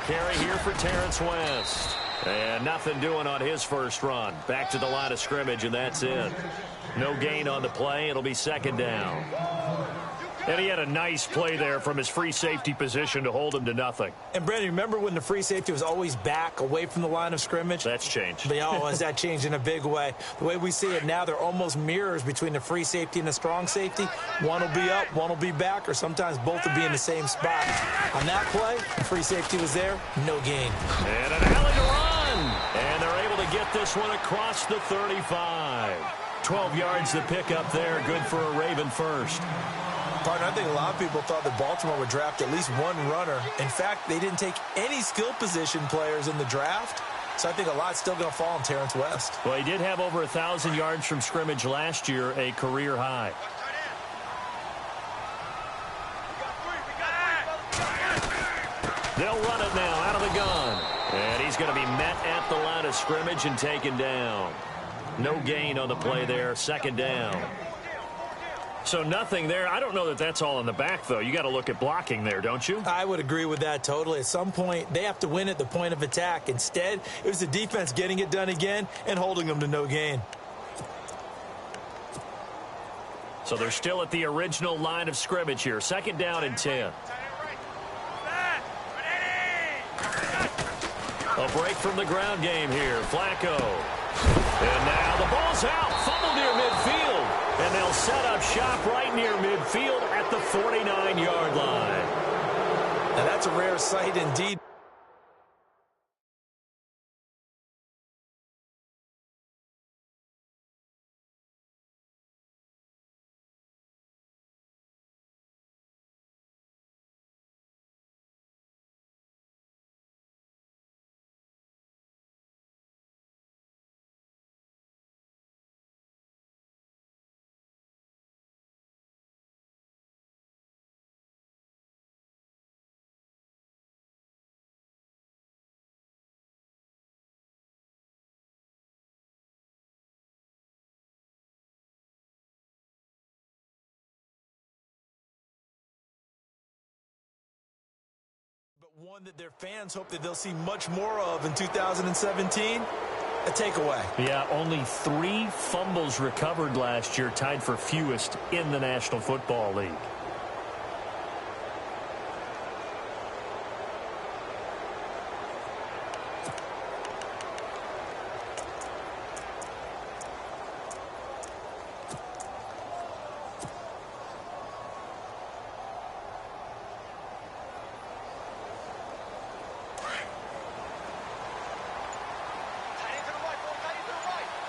carry here for Terrence West. And nothing doing on his first run. Back to the line of scrimmage, and that's it. No gain on the play. It'll be second down. And he had a nice play there from his free safety position to hold him to nothing. And, Brandon, remember when the free safety was always back away from the line of scrimmage? That's changed. But, oh, has that changed in a big way? The way we see it now, they're almost mirrors between the free safety and the strong safety. One will be up, one will be back, or sometimes both will be in the same spot. On that play, the free safety was there, no gain. And an alley to run. And they're able to get this one across the 35. 12 yards to pick up there. Good for a Raven first. Partner, I think a lot of people thought that Baltimore would draft at least one runner. In fact, they didn't take any skill position players in the draft. So I think a lot's still going to fall on Terrence West. Well, he did have over 1,000 yards from scrimmage last year, a career high. They'll run it now out of the gun. And he's going to be met at the line of scrimmage and taken down. No gain on the play there, second down. So nothing there. I don't know that that's all in the back, though. You got to look at blocking there, don't you? I would agree with that totally. At some point, they have to win at the point of attack. Instead, it was the defense getting it done again and holding them to no gain. So they're still at the original line of scrimmage here. Second down and 10. A break from the ground game here. Flacco. And now the ball's out. Fumble near midfield. And they'll set up shop right near midfield at the 49-yard line. Now that's a rare sight indeed. But one that their fans hope that they'll see much more of in 2017, a takeaway. Yeah, only 3 fumbles recovered last year, tied for fewest in the National Football League.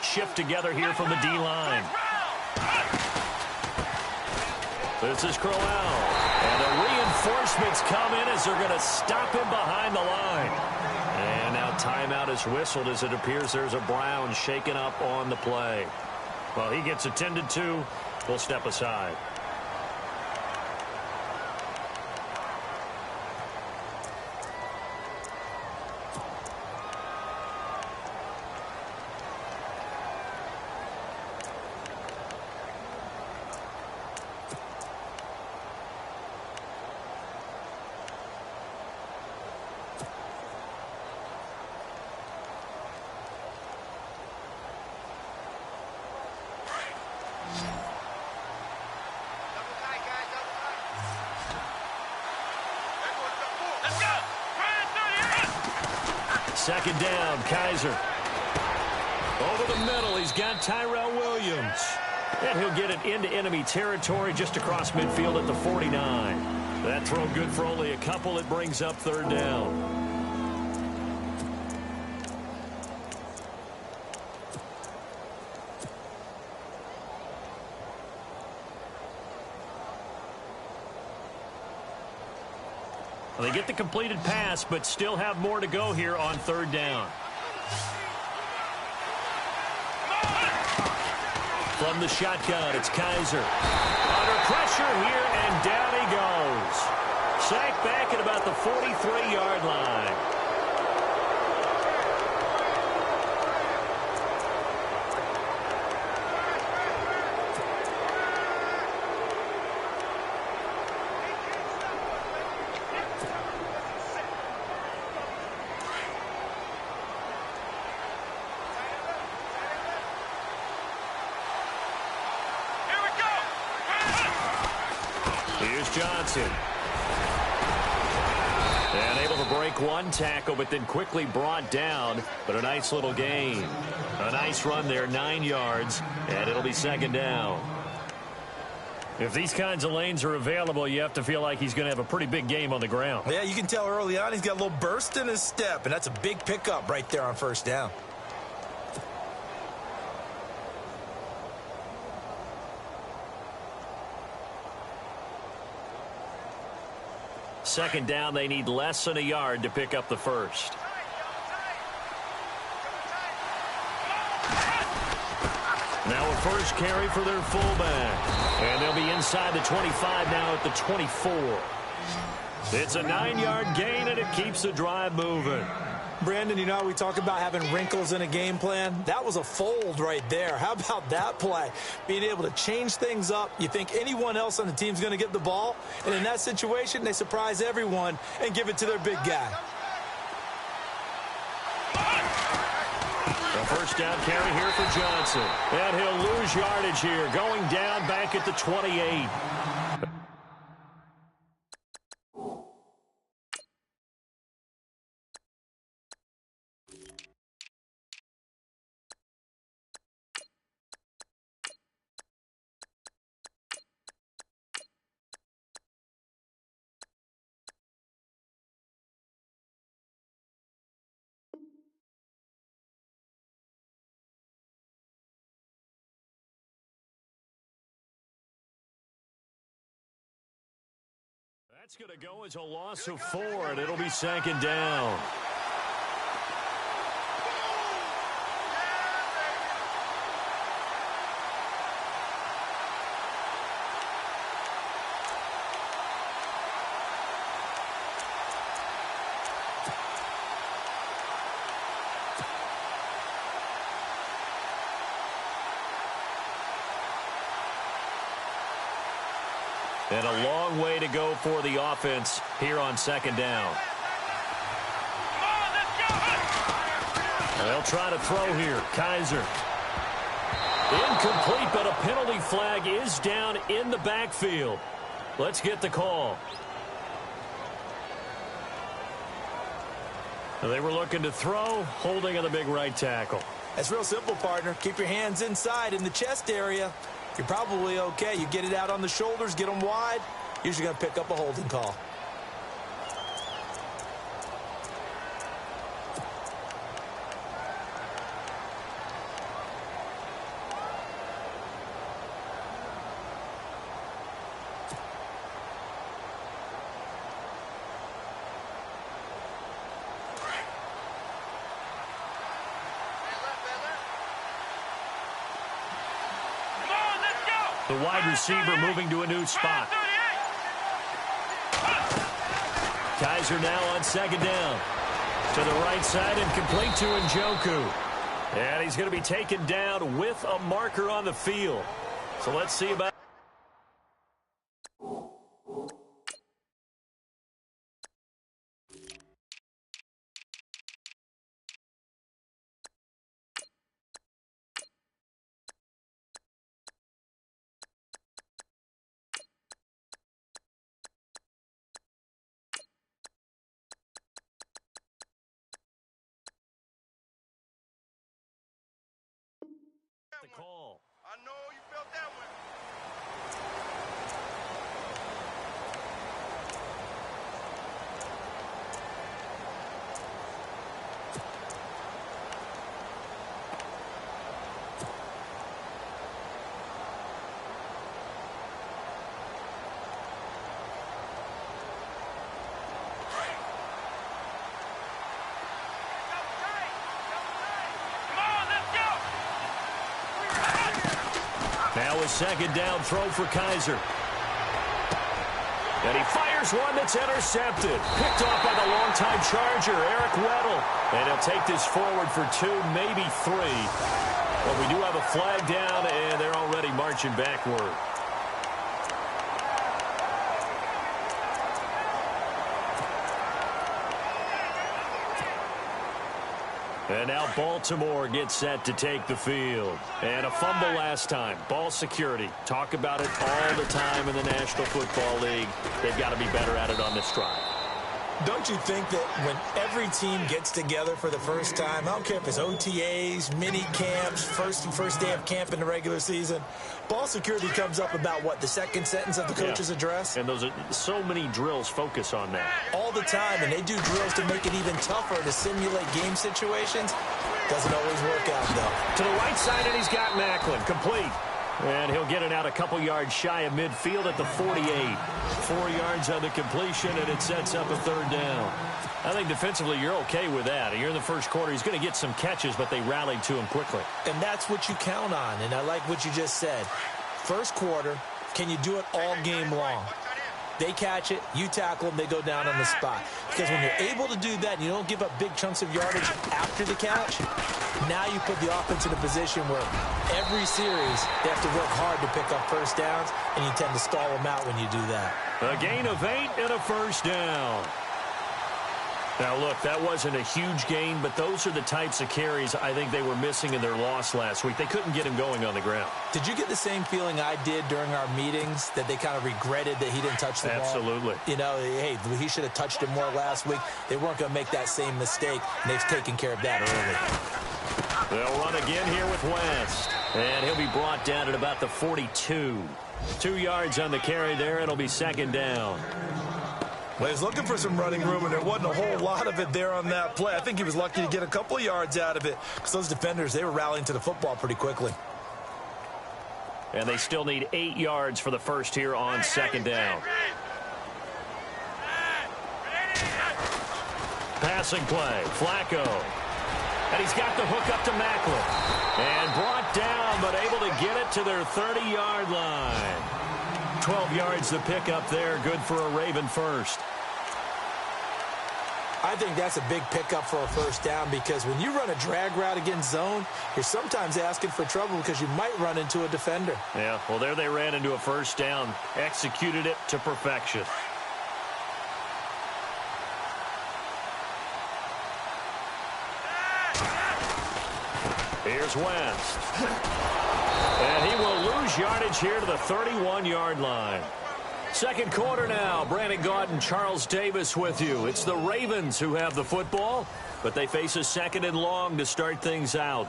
Shift together here from the D-line. This is Crowell. And the reinforcements come in as they're going to stop him behind the line. And now timeout is whistled as it appears there's a Brown shaken up on the play. Well, he gets attended to. We'll step aside. Second down, Kaiser. Over the middle, he's got Tyrell Williams. And he'll get it into enemy territory just across midfield at the 49. That throw good for only a couple. It brings up third down. They get the completed pass, but still have more to go here on third down. From the shotgun, it's Kaiser. Under pressure here, and down he goes. Sacked back at about the 43-yard line. Johnson. And able to break one tackle, but then quickly brought down. But a nice little gain. A nice run there, 9 yards, and it'll be second down. If these kinds of lanes are available, you have to feel like he's going to have a pretty big game on the ground. Yeah, you can tell early on he's got a little burst in his step, and that's a big pickup right there on first down. Second down, they need less than a yard to pick up the first. Now a first carry for their fullback. And they'll be inside the 25 now at the 24. It's a 9-yard gain, and it keeps the drive moving. Brandon, you know, we talk about having wrinkles in a game plan. That was a fold right there. How about that play? Being able to change things up. You think anyone else on the team's going to get the ball, and in that situation, they surprise everyone and give it to their big guy. A first down carry here for Johnson. And he'll lose yardage here, going down back at the 28. That's going to go as a loss of 4, and it'll be second down. And a long way to go for the offense here on second down. They'll try to throw here. Kaiser. Incomplete, but a penalty flag is down in the backfield. Let's get the call. They were looking to throw, holding on the big right tackle. That's real simple, partner. Keep your hands inside in the chest area. You're probably okay. You get it out on the shoulders, get them wide. Usually going to pick up a holding call. The wide receiver moving to a new spot. Kaiser now on second down. To the right side and complete to Njoku. And he's going to be taken down with a marker on the field. So let's see about... the call. I know you felt that one. Now a second down throw for Kaiser. And he fires one that's intercepted. Picked off by the longtime Charger, Eric Weddle. And he'll take this forward for 2, maybe 3. But we do have a flag down, and they're already marching backward. And now Baltimore gets set to take the field. And a fumble last time. Ball security. Talk about it all the time in the National Football League. They've got to be better at it on this drive. Don't you think that when every team gets together for the first time, I don't care if it's OTAs, mini camps, first day of camp in the regular season, ball security comes up about, what, the second sentence of the coach's address? And those are so many drills focus on that. All the time, and they do drills to make it even tougher to simulate game situations. Doesn't always work out, though. To the right side, and he's got Macklin. Complete. And he'll get it out a couple yards shy of midfield at the 48. 4 yards on the completion, and it sets up a third down. I think defensively you're okay with that. You're in the first quarter. He's going to get some catches, but they rallied to him quickly. And that's what you count on, and I like what you just said. First quarter, can you do it all game long? They catch it, you tackle them, they go down on the spot. Because when you're able to do that and you don't give up big chunks of yardage after the catch, now you put the offense in a position where every series they have to work hard to pick up first downs, and you tend to stall them out when you do that. A gain of 8 and a first down. Now, look, that wasn't a huge gain, but those are the types of carries I think they were missing in their loss last week. They couldn't get him going on the ground. Did you get the same feeling I did during our meetings, that they kind of regretted that he didn't touch the ball? Absolutely. You know, hey, he should have touched it more last week. They weren't going to make that same mistake, and they've taken care of that early. They'll run again here with West. And he'll be brought down at about the 42. 2 yards on the carry there. It'll be second down. Well, he was looking for some running room, and there wasn't a whole lot of it there on that play. I think he was lucky to get a couple of yards out of it because those defenders, they were rallying to the football pretty quickly. And they still need 8 yards for the first here on second down. Passing play, Flacco. And he's got the hook up to Macklin. And brought down, but able to get it to their 30-yard line. 12 yards to pick up there. Good for a Raven first. I think that's a big pickup for a first down, because when you run a drag route against zone, you're sometimes asking for trouble because you might run into a defender. Yeah, well, there they ran into a first down. Executed it to perfection. Here's West. And he will lose yardage here to the 31-yard line. Second quarter now. Brandon Gaudin, Charles Davis with you. It's the Ravens who have the football, but they face a second and long to start things out.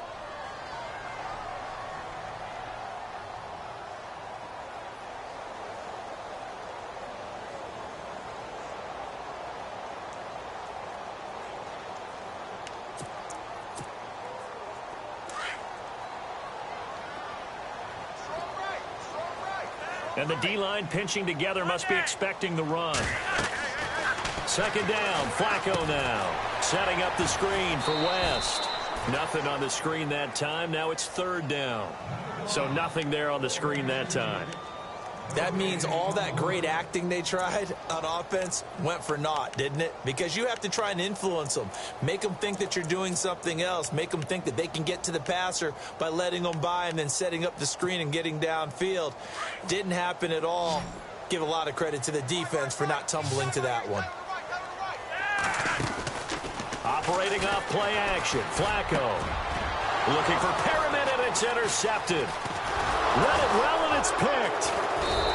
And the D-line pinching together, must be expecting the run. Second down, Flacco now. Setting up the screen for West. Nothing on the screen that time. Now it's third down. So nothing there on the screen that time. That means all that great acting they tried on offense went for naught, didn't it? Because you have to try and influence them. Make them think that you're doing something else. Make them think that they can get to the passer by letting them by and then setting up the screen and getting downfield. Didn't happen at all. Give a lot of credit to the defense for not tumbling to that one. Operating off play action. Flacco looking for Perriman, and it's intercepted. Read it well, and it's picked.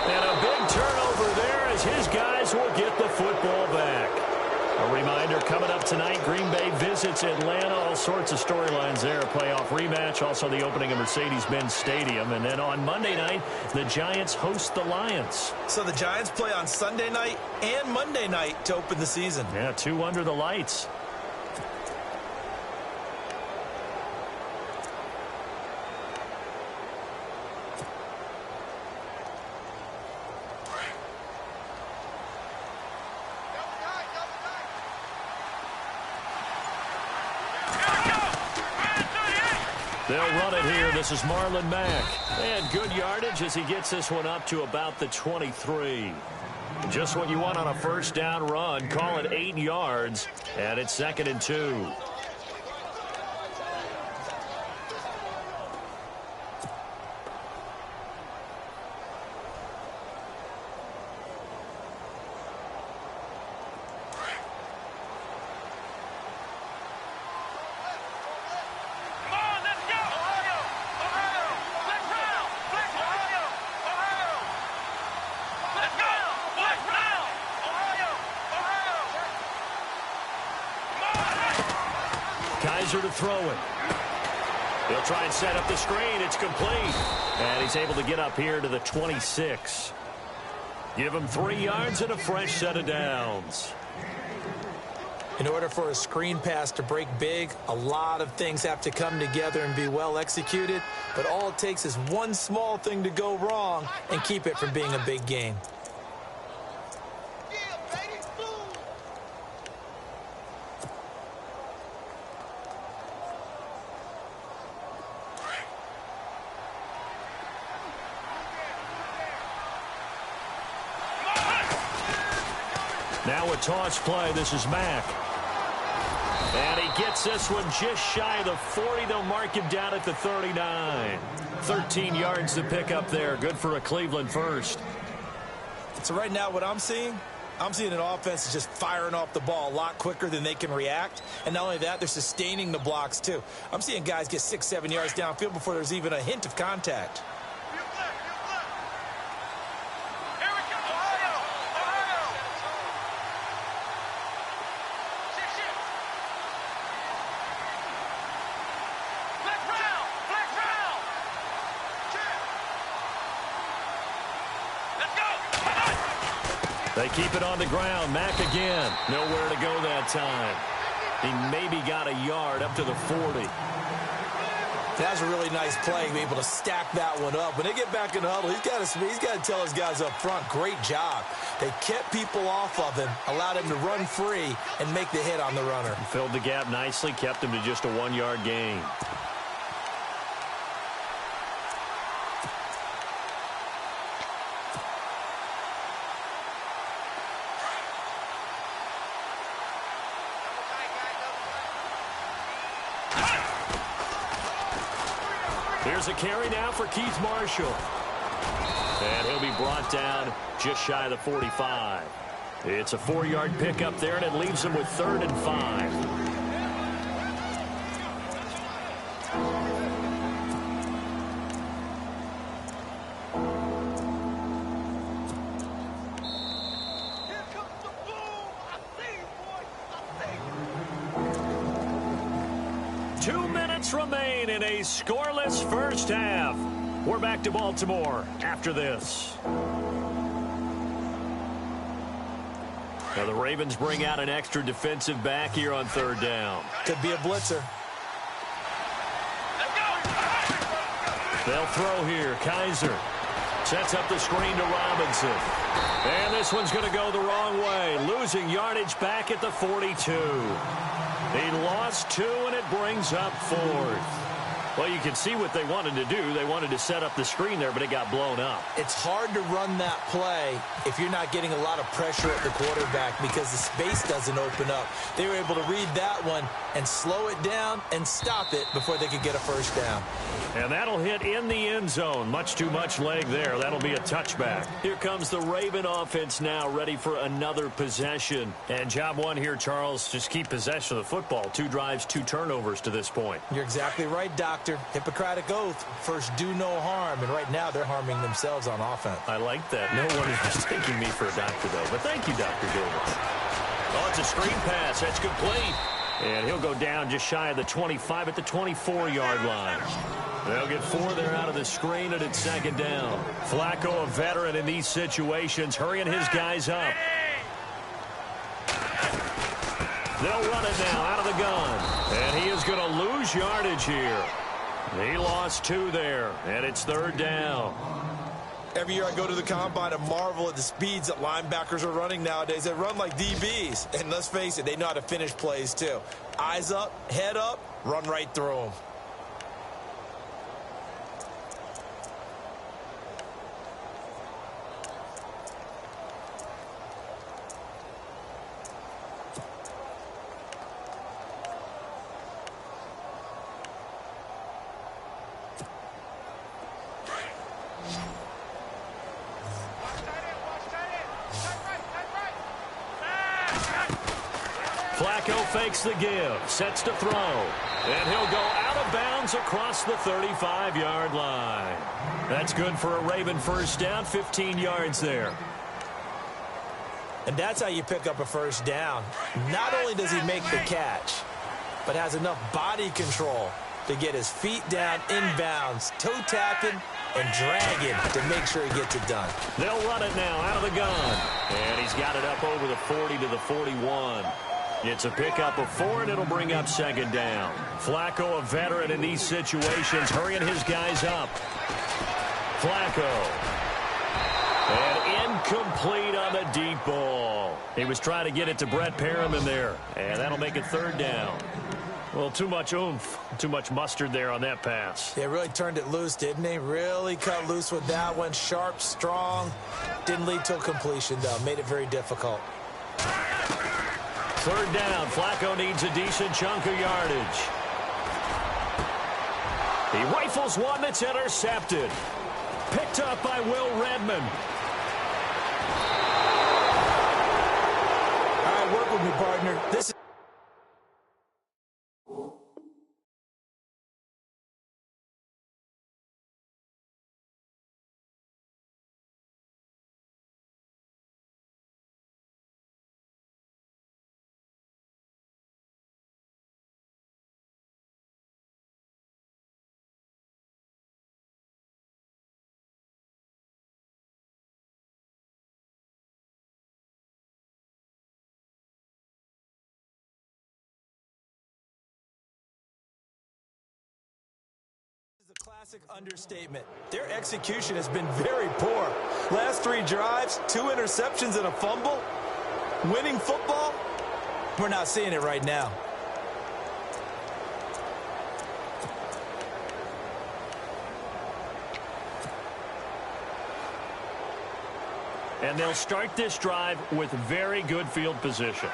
And a big turnover there as his guys will get the football back. A reminder, coming up tonight, Green Bay visits Atlanta. All sorts of storylines there. A playoff rematch, also the opening of Mercedes-Benz Stadium. And then on Monday night, the Giants host the Lions. So the Giants play on Sunday night and Monday night to open the season. Yeah, 2 under the lights. They'll run it here. This is Marlon Mack. And good yardage as he gets this one up to about the 23. Just what you want on a first down run. Call it 8 yards. And it's second and 2. Kaiser to throw it. He'll try and set up the screen. It's complete. And he's able to get up here to the 26. Give him 3 yards and a fresh set of downs. In order for a screen pass to break big, a lot of things have to come together and be well executed. But all it takes is one small thing to go wrong and keep it from being a big game. Now a toss play. This is Mack. And he gets this one just shy of the 40. They'll mark him down at the 39. 13 yards to pick up there. Good for a Cleveland first. So right now what I'm seeing an offense that's just firing off the ball a lot quicker than they can react. And not only that, they're sustaining the blocks too. I'm seeing guys get 6-7 yards downfield before there's even a hint of contact. They keep it on the ground. Mack again. Nowhere to go that time. He maybe got a yard up to the 40. That was a really nice play, be able to stack that one up. When they get back in the huddle, he's got to tell his guys up front, great job. They kept people off of him, allowed him to run free, and make the hit on the runner. Filled the gap nicely, kept him to just a 1-yard gain. Here's a carry now for Keith Marshall. And he'll be brought down just shy of the 45. It's a 4-yard pickup there, and it leaves him with 3rd and 5. Remain in a scoreless first half. We're back to Baltimore after this. Now the Ravens bring out an extra defensive back here on 3rd down. Could be a blitzer. They'll throw here. Kaiser sets up the screen to Robinson. And this one's going to go the wrong way. Losing yardage back at the 42. He lost 2, and it brings up 4th. Well, you can see what they wanted to do. They wanted to set up the screen there, but it got blown up. It's hard to run that play if you're not getting a lot of pressure at the quarterback because the space doesn't open up. They were able to read that one and slow it down and stop it before they could get a first down. And that'll hit in the end zone. Much too much leg there. That'll be a touchback. Here comes the Raven offense now, ready for another possession. And job one here, Charles, just keep possession of the football. 2 drives, 2 turnovers to this point. You're exactly right, Doctor. Hippocratic oath. First, do no harm. And right now, they're harming themselves on offense. I like that. No one is mistaking me for a doctor, though. But thank you, Dr. Davis. Oh, it's a screen pass. That's complete. And he'll go down just shy of the 25 at the 24-yard line. They'll get 4 there out of the screen, and it's 2nd down. Flacco, a veteran in these situations, hurrying his guys up. They'll run it now out of the gun. And he is going to lose yardage here. He lost 2 there, and it's 3rd down. Every year I go to the combine and marvel at the speeds that linebackers are running nowadays. They run like DBs. And let's face it, they know how to finish plays too. Eyes up, head up, run right through them. Flacco fakes the give, sets to throw, and he'll go out of bounds across the 35-yard line. That's good for a Raven first down, 15 yards there. And that's how you pick up a first down. Not only does he make the catch, but has enough body control to get his feet down inbounds, toe tapping, and dragging to make sure he gets it done. They'll run it now out of the gun. And he's got it up over the 40 to the 41. It's a pickup of 4, and it'll bring up second down. Flacco, a veteran in these situations, hurrying his guys up. Flacco. And incomplete on the deep ball. He was trying to get it to Brett Perriman there, and that'll make it third down. Well, too much oomph, too much mustard there on that pass. They really turned it loose, didn't they? Really cut loose with that one. Sharp, strong. Didn't lead to a completion, though. Made it very difficult. Third down. Flacco needs a decent chunk of yardage. He rifles one that's intercepted. Picked up by Will Redmond. All right, work with me, partner. This is a classic understatement. Their execution has been very poor. Last 3 drives, 2 interceptions and a fumble. Winning football? We're not seeing it right now. And they'll start this drive with very good field position.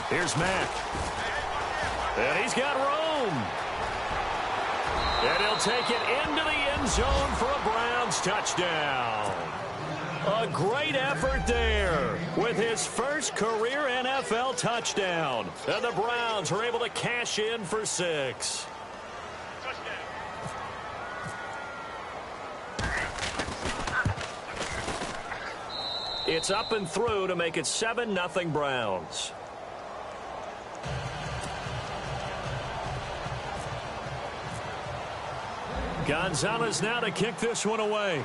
Here's Mack. And he's got room. And he'll take it into the end zone for a Browns touchdown. A great effort there with his first career NFL touchdown. And the Browns are able to cash in for 6. It's up and through to make it 7-0 Browns. Gonzalez now to kick this one away.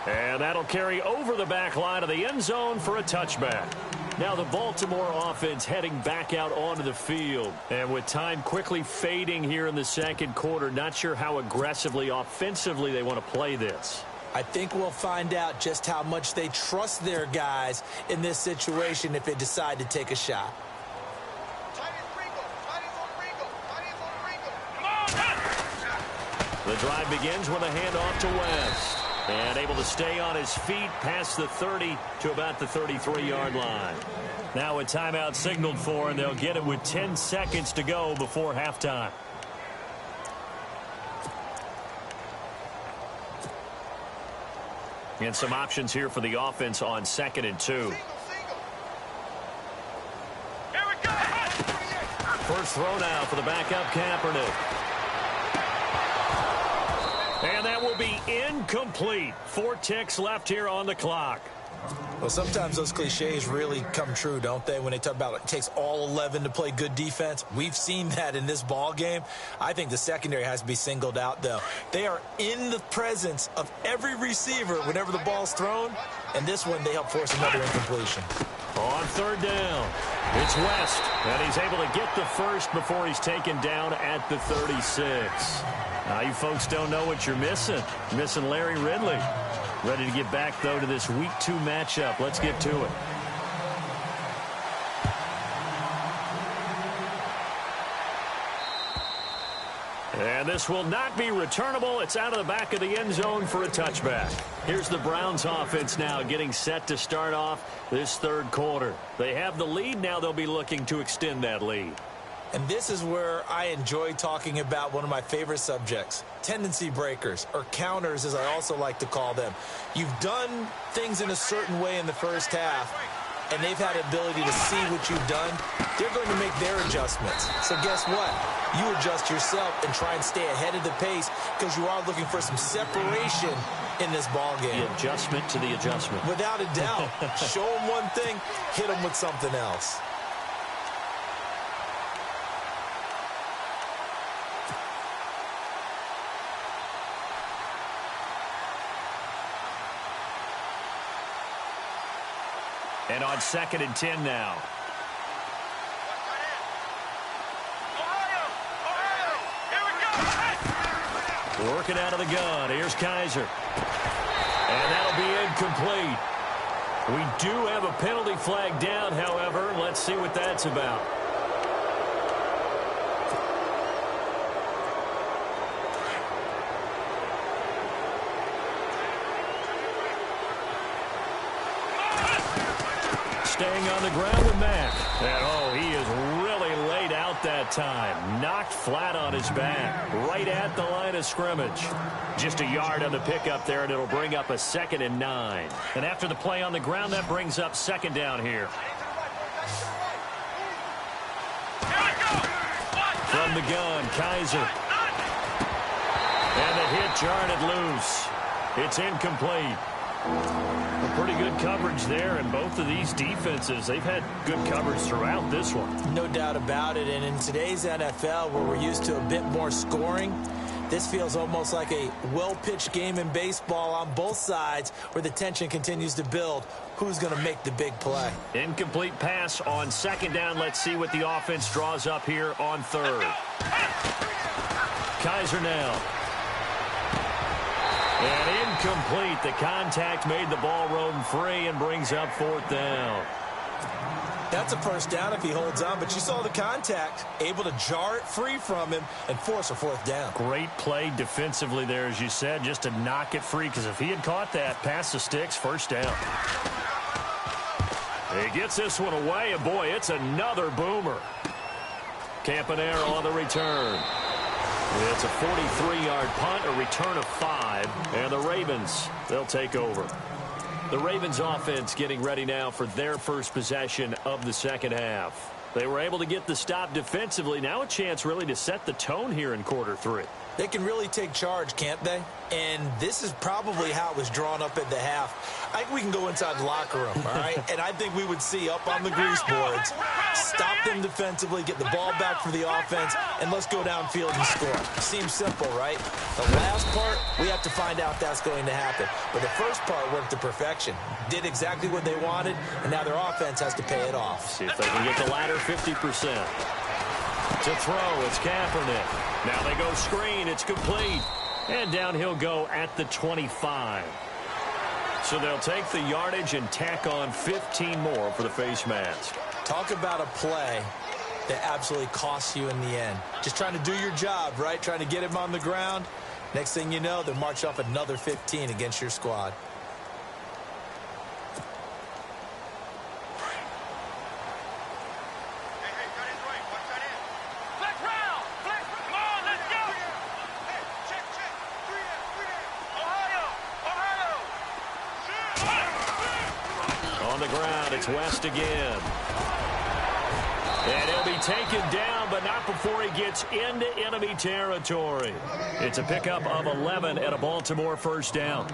And that'll carry over the back line of the end zone for a touchback. Now the Baltimore offense heading back out onto the field. And with time quickly fading here in the second quarter, not sure how aggressively, offensively they want to play this. I think we'll find out just how much they trust their guys in this situation if they decide to take a shot. The drive begins with a handoff to West. And able to stay on his feet past the 30 to about the 33-yard line. Now a timeout signaled for, and they'll get it with 10 seconds to go before halftime. And some options here for the offense on 2nd and 2. Here we go. First throw now for the backup Kaepernick. And that will be incomplete. 4 ticks left here on the clock. Well, sometimes those cliches really come true, don't they? When they talk about it takes all 11 to play good defense. We've seen that in this ball game. I think the secondary has to be singled out, though. They are in the presence of every receiver whenever the ball's thrown. And this one, they help force another incompletion. On 3rd down, it's West. And he's able to get the first before he's taken down at the 36. Now, you folks don't know what you're missing. You're missing Larry Ridley. Ready to get back, though, to this Week 2 matchup. Let's get to it. And this will not be returnable. It's out of the back of the end zone for a touchback. Here's the Browns offense now getting set to start off this 3rd quarter. They have the lead. Now they'll be looking to extend that lead. And this is where I enjoy talking about one of my favorite subjects, tendency breakers, or counters as I also like to call them. You've done things in a certain way in the first half, and they've had the ability to see what you've done. They're going to make their adjustments. So guess what? You adjust yourself and try and stay ahead of the pace because you are looking for some separation in this ball game. The adjustment to the adjustment. Without a doubt. Show them one thing, hit them with something else. And on 2nd and 10 now. Working out of the gun. Here's Kaiser. And that'll be incomplete. We do have a penalty flag down, however. Let's see what that's about. Staying on the ground with Mack. And, oh, he is really laid out that time. Knocked flat on his back. Right at the line of scrimmage. Just a yard on the pickup there, and it'll bring up a 2nd and 9. And after the play on the ground, that brings up 2nd down here. From the gun, Kaiser. And the hit jarred it loose. It's incomplete. Pretty good coverage there, and both of these defenses, they've had good coverage throughout this one. No doubt about it, and in today's NFL, where we're used to a bit more scoring, this feels almost like a well-pitched game in baseball on both sides where the tension continues to build. Who's going to make the big play? Incomplete pass on 2nd down. Let's see what the offense draws up here on 3rd. Kaiser now. And incomplete. The contact made the ball roam free and brings up 4th down. That's a first down if he holds on, but you saw the contact, able to jar it free from him and force a 4th down. Great play defensively there, as you said, just to knock it free, because if he had caught that, past the sticks, 1st down. He gets this one away, and boy, it's another boomer. Campanaro on the return. It's a 43-yard punt, a return of 5, and the Ravens, they'll take over. The Ravens offense getting ready now for their first possession of the 2nd half. They were able to get the stop defensively. Now a chance really to set the tone here in quarter 3. They can really take charge, can't they? And this is probably how it was drawn up at the half. I think we can go inside the locker room, all right? And I think we would see up on the grease boards, stop them defensively, get the ball back for the offense, and let's go downfield and score. Seems simple, right? The last part, we have to find out that's going to happen. But the first part worked to perfection. Did exactly what they wanted, and now their offense has to pay it off. See if they can get the latter 50%. To throw, it's Kaepernick. Now they go screen, it's complete. And down he'll go at the 25. So they'll take the yardage and tack on 15 more for the face mask. Talk about a play that absolutely costs you in the end. Just trying to do your job, right? Trying to get him on the ground. Next thing you know, they'll march off another 15 against your squad. It's West again. And he'll be taken down, but not before he gets into enemy territory. It's a pickup of 11 at a Baltimore 1st down.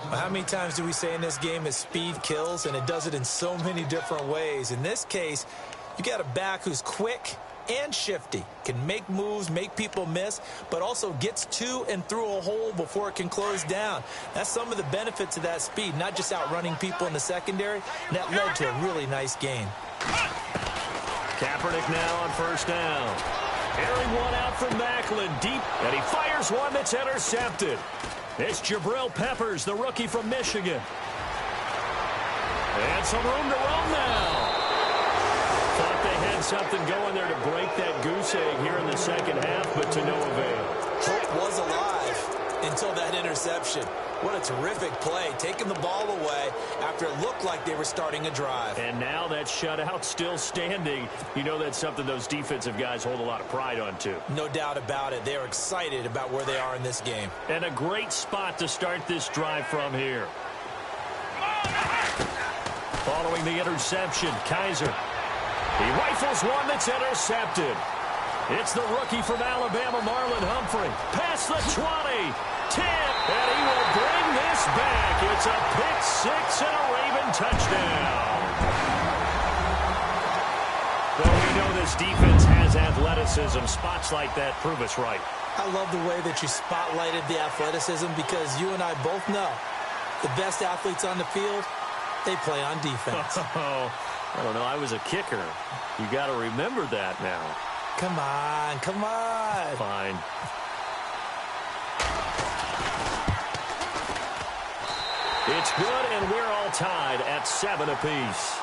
Well, how many times do we say in this game that speed kills, and it does it in so many different ways? In this case, you got a back who's quick and shifty, can make moves, make people miss, but also gets to and through a hole before it can close down. That's some of the benefits of that speed, not just outrunning people in the secondary, and that led to a really nice gain. Kaepernick now on 1st down. Airing one out from Macklin, deep, and he fires one that's intercepted. It's Jabril Peppers, the rookie from Michigan. And some room to roam now. Thought they had something going there to break that goose egg here in the 2nd half, but to no avail. Hope was alive. until that interception. What a terrific play, taking the ball away after it looked like they were starting a drive. And now that shutout still standing. You know that's something those defensive guys hold a lot of pride on, too. No doubt about it. They are excited about where they are in this game. And a great spot to start this drive from here. Following the interception, Kaiser. He rifles one that's intercepted. It's the rookie from Alabama, Marlon Humphrey. Past the 20, 10, and he will bring this back. It's a pick six and a Raven touchdown. Well, we know this defense has athleticism. Spots like that prove us right. I love the way that you spotlighted the athleticism because you and I both know the best athletes on the field, they play on defense. Oh, I don't know. I was a kicker. You got to remember that now. Come on, come on. Fine. It's good, and we're all tied at 7 apiece.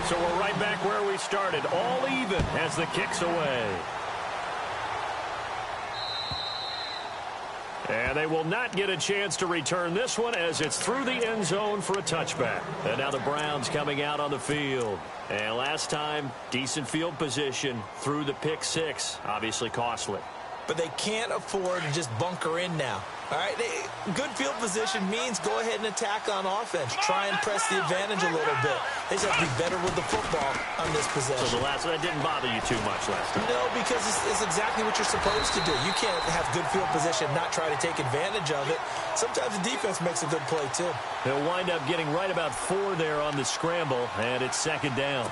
So we're right back where we started, all even as the kick's away. And they will not get a chance to return this one as it's through the end zone for a touchback. And now the Browns coming out on the field. And last time, decent field position through the pick six. Obviously costly. But they can't afford to just bunker in now. All right, good field position means go ahead and attack on offense. Try and press the advantage a little bit. They just have to be better with the football on this possession. So that didn't bother you too much last time? No, because it's exactly what you're supposed to do. You can't have good field position, not try to take advantage of it. Sometimes the defense makes a good play, too. They'll wind up getting right about 4 there on the scramble, and it's second down.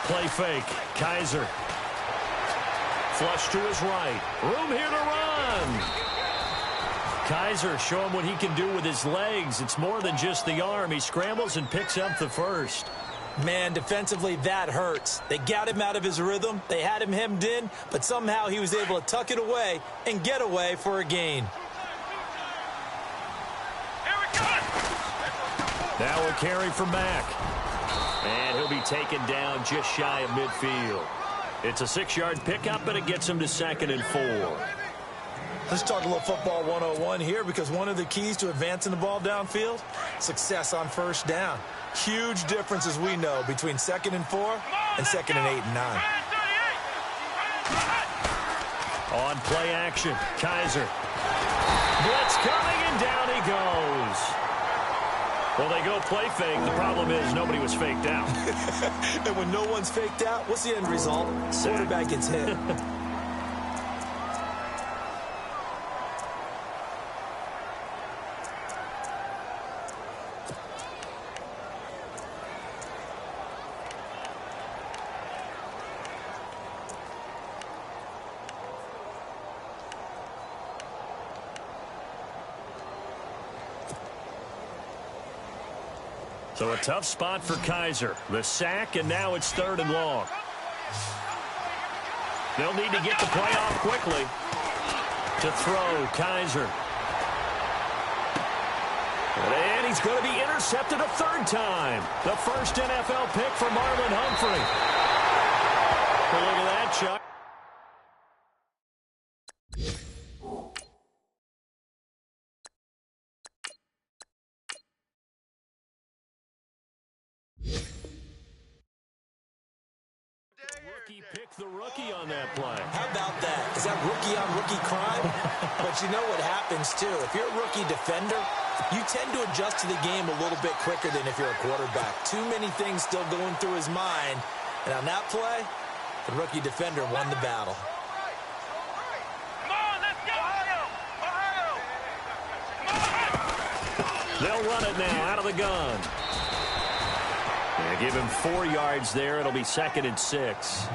Play fake. Kaiser. Flush to his right. Room here to run. Kaiser, show him what he can do with his legs. It's more than just the arm. He scrambles and picks up the first. Man, defensively, that hurts. They got him out of his rhythm. They had him hemmed in, but somehow he was able to tuck it away and get away for a gain. Now we'll carry from Mack. And he'll be taken down just shy of midfield. It's a 6-yard pickup, and it gets him to 2nd and 4. Let's talk a little football 101 here because one of the keys to advancing the ball downfield, success on first down. Huge difference, as we know, between 2nd and 4 and 2nd and 8 and 9. On play action, Kaiser. Blitz coming, and down he goes. Well, they go play fake. The problem is nobody was faked out. And when no one's faked out, what's the end result? Quarterback gets hit. So a tough spot for Kaiser. The sack, and now it's 3rd and long. They'll need to get the play off quickly. To throw, Kaiser. And he's going to be intercepted a 3rd time. The first NFL pick for Marlon Humphrey. Well, look at that, Chuck. Pick the rookie on that play. How about that? Is that rookie-on-rookie crime? But you know what happens, too. If you're a rookie defender, you tend to adjust to the game a little bit quicker than if you're a quarterback. Too many things still going through his mind. And on that play, the rookie defender won the battle. They'll run it now out of the gun. Yeah, give him 4 yards there. It'll be 2nd and 6.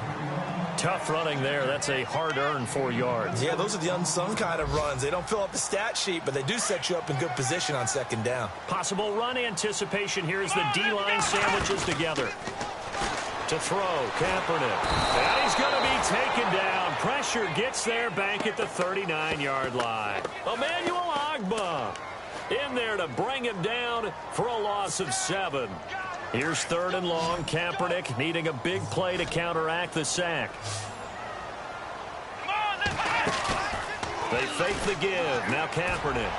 Tough running there. That's a hard-earned 4 yards. Yeah, those are the unsung kind of runs. They don't fill up the stat sheet, but they do set you up in good position on 2nd down. Possible run anticipation here as the D-line sandwiches together. To throw, Kaepernick. And he's going to be taken down. Pressure gets there back at the 39-yard line. Emmanuel Ogbah in there to bring him down for a loss of 7. Here's 3rd and long. Kaepernick needing a big play to counteract the sack. They fake the give. Now Kaepernick.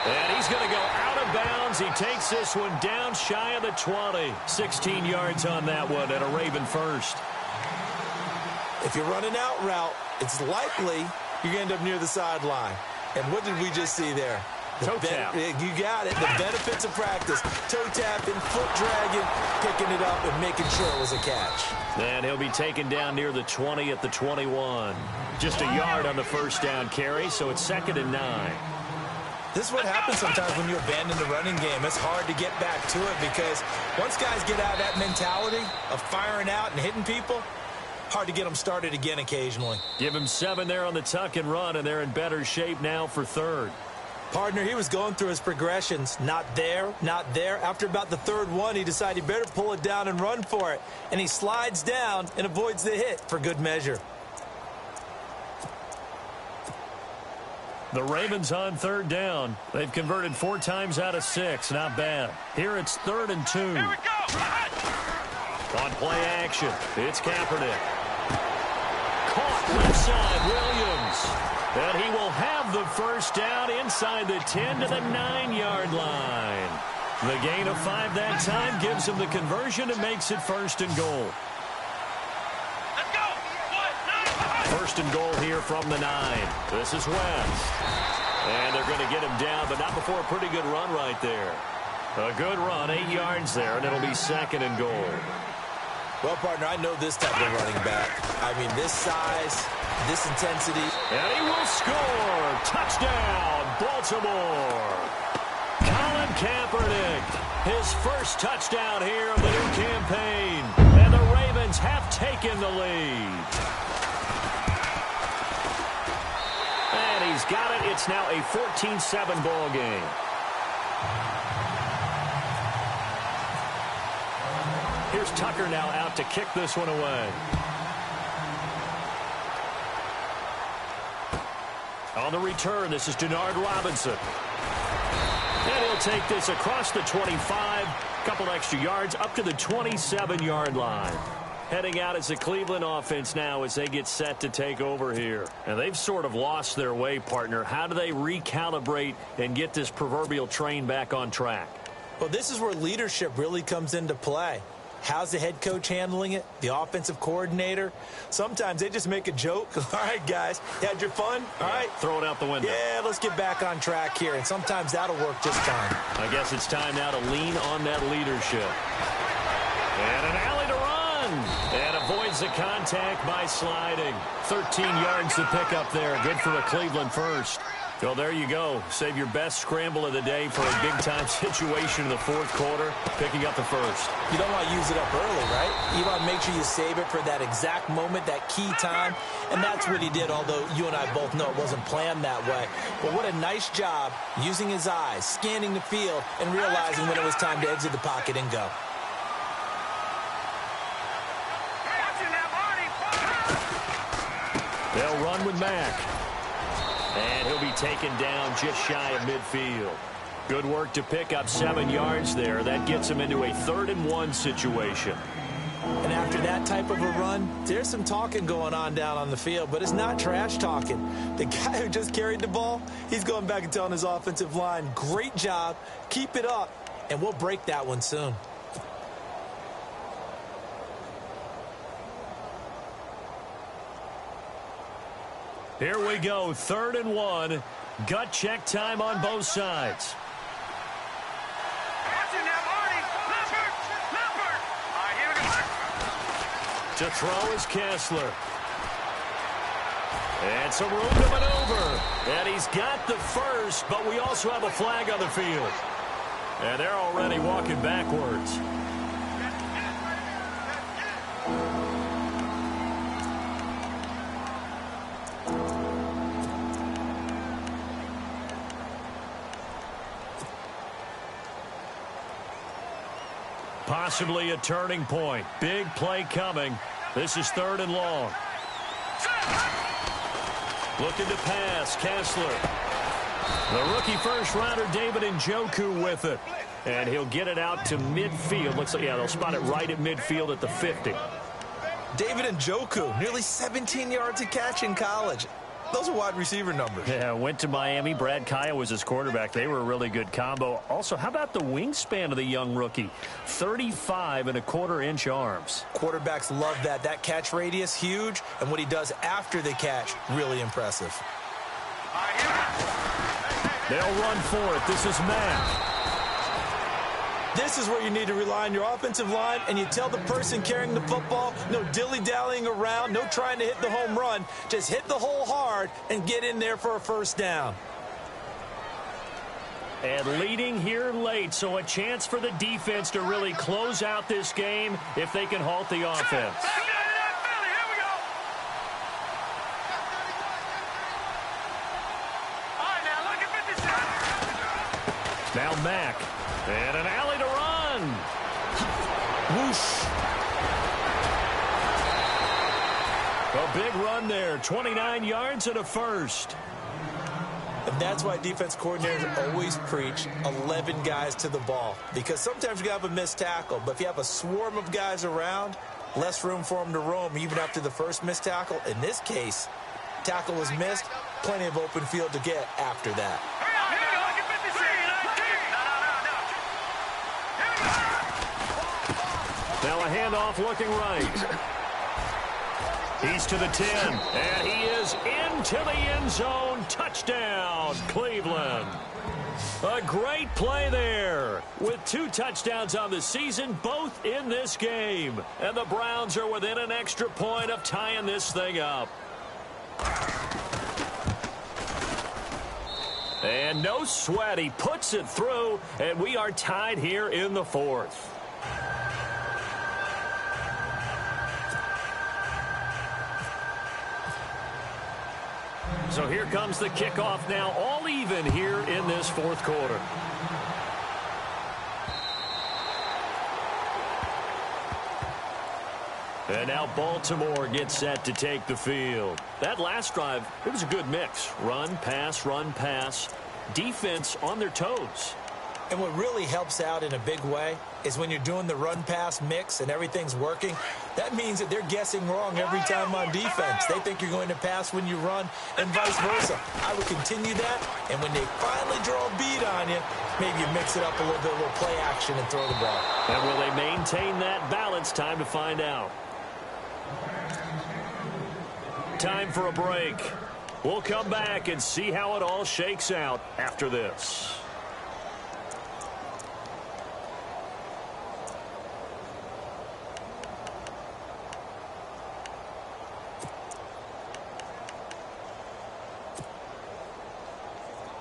And he's going to go out of bounds. He takes this one down shy of the 20. 16 yards on that one and a Raven first. If you're running out route, it's likely you're going to end up near the sideline. And what did we just see there? Toe tap. You got it. The benefits of practice. Toe tapping, foot dragging, picking it up, and making sure it was a catch. And he'll be taken down near the 20 at the 21. Just a yard on the first down carry, so it's 2nd and 9. This is what happens sometimes when you abandon the running game. It's hard to get back to it because once guys get out of that mentality of firing out and hitting people, hard to get them started again occasionally. Give him 7 there on the tuck and run, and they're in better shape now for 3rd. Partner, he was going through his progressions. Not there, not there. After about the 3rd one, he decided he better pull it down and run for it. And he slides down and avoids the hit for good measure. The Ravens on 3rd down. They've converted 4 times out of 6. Not bad. Here it's 3rd and 2. Here we go. On play action, it's Kaepernick. Caught left side, Williams. And he will have the first down inside the 10 to the 9-yard line. The gain of 5 that time gives him the conversion and makes it 1st and goal. Let's go. 1st and goal here from the 9. This is West. And they're going to get him down, but not before a pretty good run right there. A good run, 8 yards there, and it'll be 2nd and goal. Well, partner, I know this type of running back. I mean, this size, this intensity. And he will score. Touchdown, Baltimore. Colin Kaepernick, his first touchdown here of the new campaign. And the Ravens have taken the lead. And he's got it. It's now a 14-7 ball game. Here's Tucker now out to kick this one away. On the return, this is Denard Robinson. And he'll take this across the 25, couple extra yards, up to the 27-yard line. Heading out as the Cleveland offense now as they get set to take over here. And they've sort of lost their way, partner. How do they recalibrate and get this proverbial train back on track? Well, this is where leadership really comes into play. How's the head coach handling it? The offensive coordinator? Sometimes they just make a joke. All right, guys, you had your fun? All right. Throw it out the window. Yeah, let's get back on track here. And sometimes that'll work just fine. I guess it's time now to lean on that leadership. And an alley to run. And avoids the contact by sliding. 13 yards to pick up there. Good for a Cleveland first. Well, there you go. Save your best scramble of the day for a big-time situation in the 4th quarter, picking up the first. You don't want to use it up early, right? You want to make sure you save it for that exact moment, that key time. And that's what he did, although you and I both know it wasn't planned that way. But what a nice job using his eyes, scanning the field, and realizing when it was time to exit the pocket and go. They'll run with Mack. And he'll be taken down just shy of midfield. Good work to pick up 7 yards there. That gets him into a 3rd and 1 situation. And after that type of a run, there's some talking going on down on the field, but it's not trash talking. The guy who just carried the ball, he's going back and telling his offensive line, great job, keep it up, and we'll break that one soon. Here we go, 3rd and 1. Gut check time on both sides. To throw is Kessler. And some room to maneuver. And he's got the first, but we also have a flag on the field. And they're already walking backwards. Possibly a turning point. Big play coming. This is 3rd and long. Looking to pass. Kessler. The rookie first-rounder David Njoku with it. And he'll get it out to midfield. Looks like, yeah, they'll spot it right at midfield at the 50. David Njoku, nearly 17 yards a catch in college. Those are wide receiver numbers. Yeah, went to Miami. Brad Kaya was his quarterback. They were a really good combo. Also, how about the wingspan of the young rookie? 35.25-inch arms. Quarterbacks love that. That catch radius, huge. And what he does after the catch, really impressive. They'll run for it. This is Mack. This is where you need to rely on your offensive line, and you tell the person carrying the football, no dilly-dallying around, no trying to hit the home run. Just hit the hole hard and get in there for a first down. And leading here late, so a chance for the defense to really close out this game if they can halt the offense. Now Mack. And an alley to run. Whoosh. A big run there. 29 yards and a first. And that's why defense coordinators always preach 11 guys to the ball. Because sometimes you have a missed tackle. But if you have a swarm of guys around, less room for them to roam even after the first missed tackle. In this case, tackle was missed. Plenty of open field to get after that. Now a handoff looking right. He's to the 10, and he is into the end zone. Touchdown, Cleveland. A great play there. With 2 touchdowns on the season, both in this game. And the Browns are within an extra point of tying this thing up. And no sweat. He puts it through, and we are tied here in the 4th. So here comes the kickoff now, all even here in this 4th quarter. And now Baltimore gets set to take the field. That last drive, it was a good mix. Run, pass, defense on their toes. And what really helps out in a big way is when you're doing the run-pass mix and everything's working, that means that they're guessing wrong every time on defense. They think you're going to pass when you run and vice versa. I would continue that, and when they finally draw a bead on you, maybe you mix it up a little bit, a little play action and throw the ball. And will they maintain that balance? Time to find out. Time for a break. We'll come back and see how it all shakes out after this.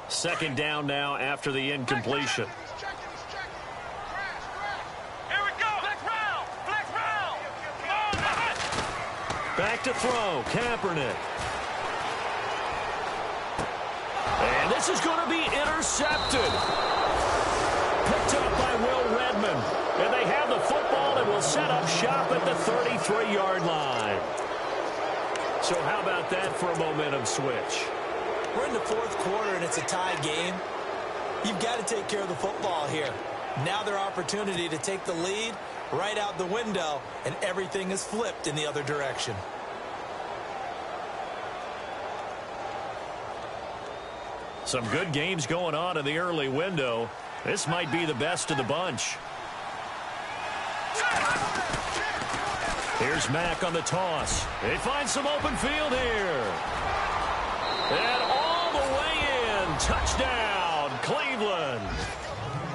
Second down now after the incompletion. Here we go. Flex round. Come on. Back to throw. Kaepernick. And this is going to be intercepted. Picked up by Will Redmond. And they have the football and will set up shop at the 33-yard line. So how about that for a momentum switch? We're in the 4th quarter, and it's a tie game. You've got to take care of the football here. Now their opportunity to take the lead right out the window, and everything is flipped in the other direction. Some good games going on in the early window. This might be the best of the bunch. Here's Mack on the toss. They find some open field here. And all the way in. Touchdown, Cleveland.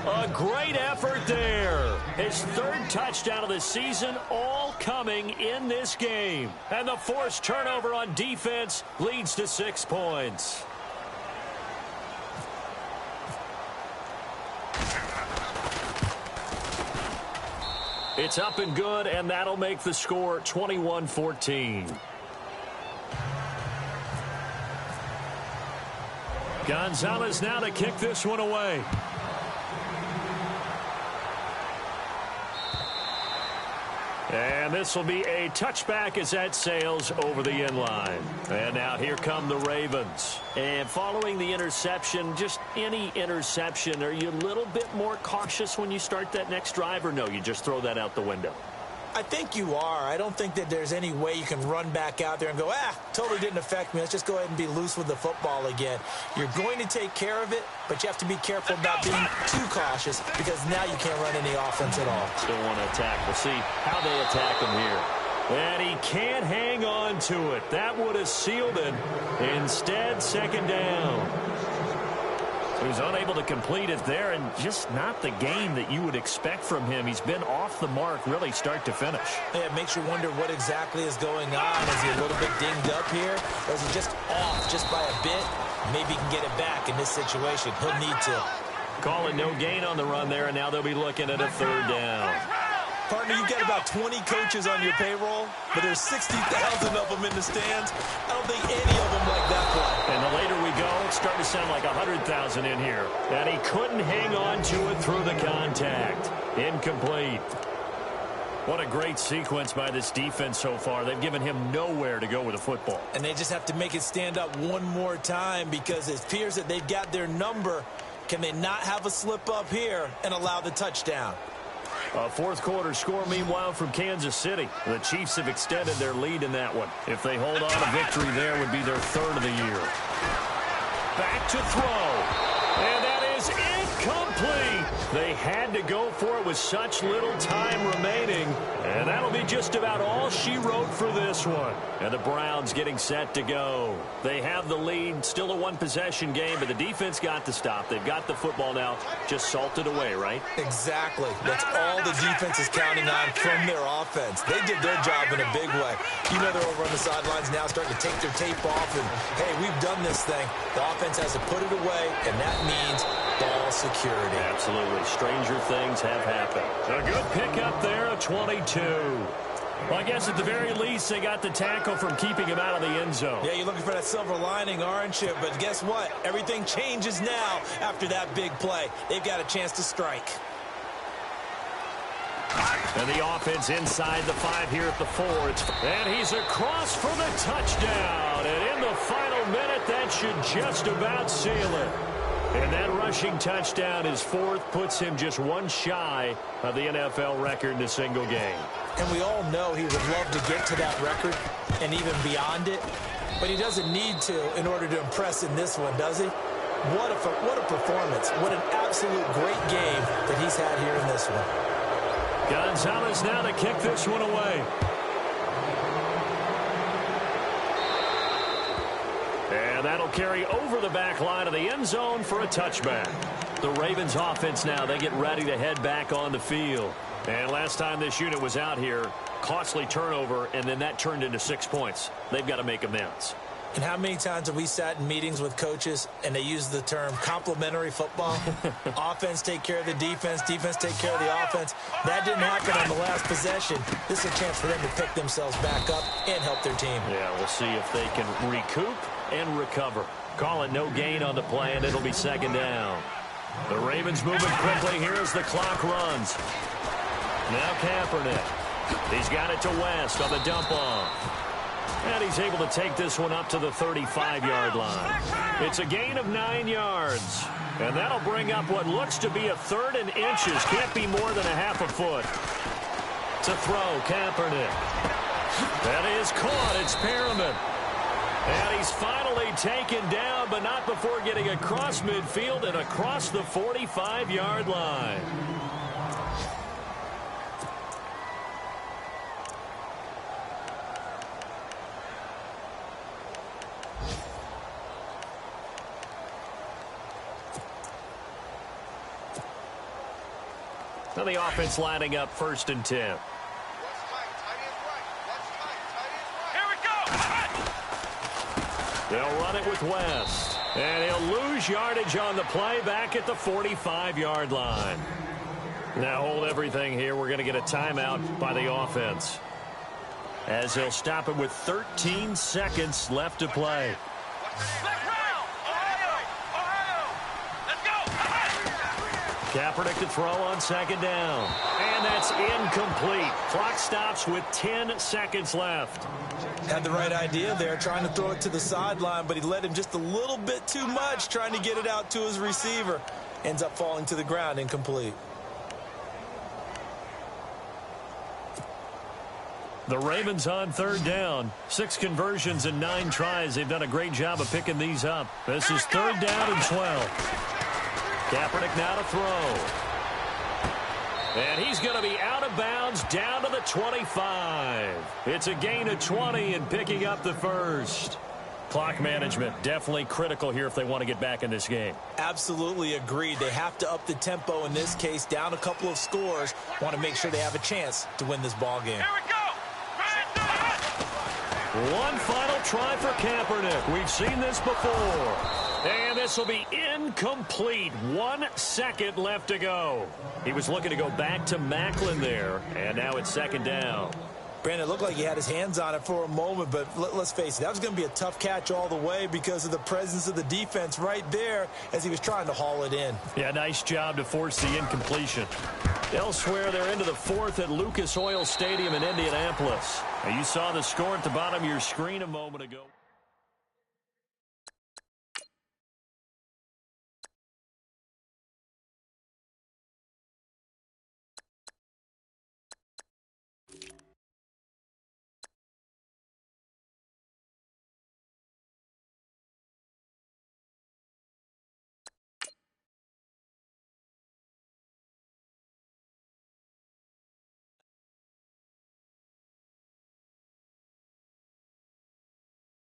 A great effort there. His 3rd touchdown of the season, all coming in this game. And the forced turnover on defense leads to 6 points. It's up and good, and that'll make the score 21-14. Gonzalez now to kick this one away. And this will be a touchback as that sails over the end line. And now here come the Ravens. And following the interception, just any interception, are you a little bit more cautious when you start that next drive, or no, you just throw that out the window? I think you are. I don't think that there's any way you can run back out there and go, totally didn't affect me. Let's just go ahead and be loose with the football again. You're going to take care of it, but you have to be careful about being too cautious because now you can't run any offense at all. Still want to attack. We'll see how they attack him here. And he can't hang on to it. That would have sealed it. Instead, second down. He was unable to complete it there, and just not the game that you would expect from him. He's been off the mark really start to finish. Yeah, it makes you wonder what exactly is going on. Is he a little bit dinged up here, or is he just off just by a bit? Maybe he can get it back in this situation. He'll need to. Calling no gain on the run there, and now they'll be looking at a third down. Partner, you've got about 20 coaches on your payroll, but there's 60,000 of them in the stands. I don't think any of them like that play. And the later we go, it's starting to sound like 100,000 in here. And he couldn't hang on to it through the contact. Incomplete. What a great sequence by this defense so far. They've given him nowhere to go with the football. And they just have to make it stand up one more time because it appears that they've got their number. Can they not have a slip up here and allow the touchdown? A fourth quarter score, meanwhile, from Kansas City. The Chiefs have extended their lead in that one. If they hold on, a victory there would be their third of the year. Back to throw. And that is incomplete. They had to go for it with such little time remaining. And that'll be just about all she wrote for this one. And the Browns getting set to go. They have the lead. Still a one-possession game, but the defense got the stop. They've got the football now. Just salted away, right? Exactly. That's all the defense is counting on from their offense. They did their job in a big way. You know they're over on the sidelines now starting to take their tape off and, hey, we've done this thing. The offense has to put it away, and that means ball security. Absolutely. Stranger things have happened. A good pickup there, a 22. Well, I guess at the very least, they got the tackle from keeping him out of the end zone. Yeah, you're looking for that silver lining, aren't you? But guess what? Everything changes now after that big play. They've got a chance to strike. And the offense inside the 5 here at the 4. And he's across for the touchdown. And in the final minute, that should just about seal it. And that rushing touchdown, his fourth, puts him just one shy of the NFL record in a single game. And we all know he would love to get to that record and even beyond it. But he doesn't need to in order to impress in this one, does he? What a performance. What an absolute great game that he's had here in this one. Gonzalez now to kick this one away. And that'll carry over the back line of the end zone for a touchback. The Ravens offense now, they get ready to head back on the field. And last time this unit was out here, costly turnover, and then that turned into 6 points. They've got to make amends. And how many times have we sat in meetings with coaches and they use the term complementary football? Offense take care of the defense, defense take care of the offense. That didn't happen on the last possession. This is a chance for them to pick themselves back up and help their team. Yeah, we'll see if they can recoup and recover. Call it no gain on the play, and it'll be second down. The Ravens moving quickly here as the clock runs. Now Kaepernick. He's got it to West on the dump off. And he's able to take this one up to the 35-yard line. It's a gain of 9 yards. And that'll bring up what looks to be a third and inches. Can't be more than a half a foot. To throw, Kaepernick. That is caught. It's Perriman. And he's finally taken down, but not before getting across midfield and across the 45-yard line. Now the offense lining up 1st and 10. Here we go. They'll run it with West. And he'll lose yardage on the play back at the 45-yard line. Now hold everything here. We're going to get a timeout by the offense, as he'll stop it with 13 seconds left to play. Kaepernick to throw on second down. And that's incomplete. Clock stops with 10 seconds left. Had the right idea there, trying to throw it to the sideline, but he led him just a little bit too much, trying to get it out to his receiver. Ends up falling to the ground, incomplete. The Ravens on third down. 6 conversions and 9 tries. They've done a great job of picking these up. This is third down and 12. Kaepernick now to throw. And he's going to be out of bounds down to the 25. It's a gain of 20 and picking up the first. Clock management definitely critical here if they want to get back in this game. Absolutely agreed. They have to up the tempo in this case, down a couple of scores. Want to make sure they have a chance to win this ball game. Here we go. One final try for Kaepernick. We've seen this before. And this will be incomplete. 1 second left to go. He was looking to go back to Macklin there, and now it's second down. Brandon, it looked like he had his hands on it for a moment, but let's face it, that was going to be a tough catch all the way because of the presence of the defense right there as he was trying to haul it in. Yeah, nice job to force the incompletion. Elsewhere, they're into the fourth at Lucas Oil Stadium in Indianapolis. Now, you saw the score at the bottom of your screen a moment ago.